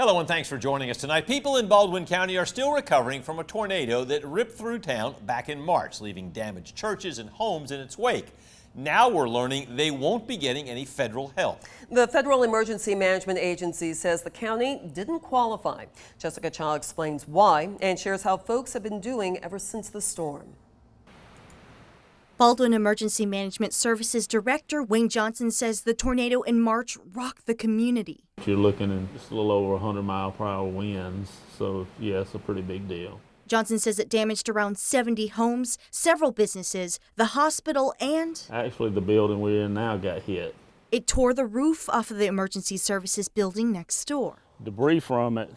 Hello and thanks for joining us tonight. People in Baldwin County are still recovering from a tornado that ripped through town back in March, leaving damaged churches and homes in its wake. Now we're learning they won't be getting any federal help. The Federal Emergency Management Agency says the county didn't qualify. Jessica Cha explains why and shares how folks have been doing ever since the storm. Baldwin Emergency Management Services Director Wayne Johnson says the tornado in March rocked the community. You're looking at just a little over 100-mile-per-hour winds, so yeah, it's a pretty big deal. Johnson says it damaged around 70 homes, several businesses, the hospital, and actually the building we're in now got hit. It tore the roof off of the emergency services building next door. Debris from it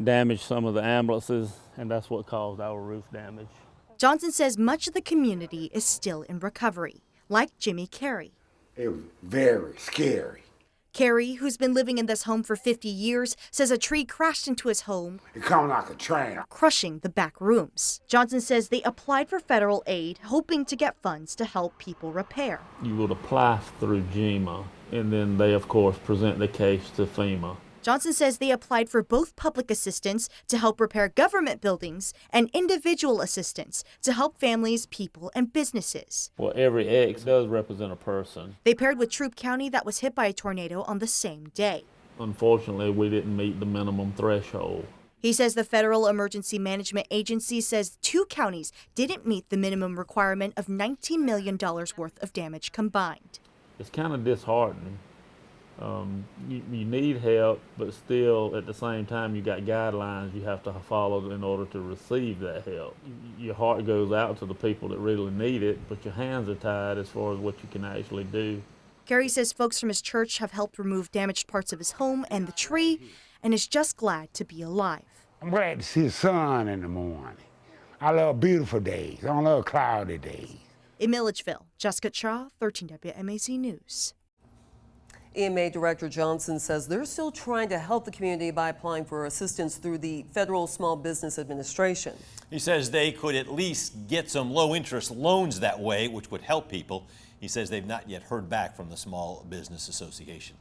damaged some of the ambulances, and that's what caused our roof damage. Johnson says much of the community is still in recovery, like Jimmy Carey. It was very scary. Carey, who's been living in this home for 50 years, says a tree crashed into his home, It come like a train. crushing the back rooms. Johnson says they applied for federal aid, hoping to get funds to help people repair. You would apply through GEMA, and then they, of course, present the case to FEMA. Johnson says they applied for both public assistance to help repair government buildings and individual assistance to help families, people, and businesses. Well, every X does represent a person. They paired with Troup County that was hit by a tornado on the same day. Unfortunately, we didn't meet the minimum threshold. He says the Federal Emergency Management Agency says 2 counties didn't meet the minimum requirement of $19 million worth of damage combined. It's kind of disheartening. You need help, but still at the same time you got guidelines you have to follow in order to receive that help. Your heart goes out to the people that really need it, but your hands are tied as far as what you can actually do. Carey says folks from his church have helped remove damaged parts of his home and the tree, and is just glad to be alive. I'm glad to see the sun in the morning. I love beautiful days. I don't love cloudy days. In Milledgeville, Jessica Cha, 13 WMAZ News. EMA Director Johnson says they're still trying to help the community by applying for assistance through the Federal Small Business Administration. He says they could at least get some low-interest loans that way, which would help people. He says they've not yet heard back from the Small Business Association.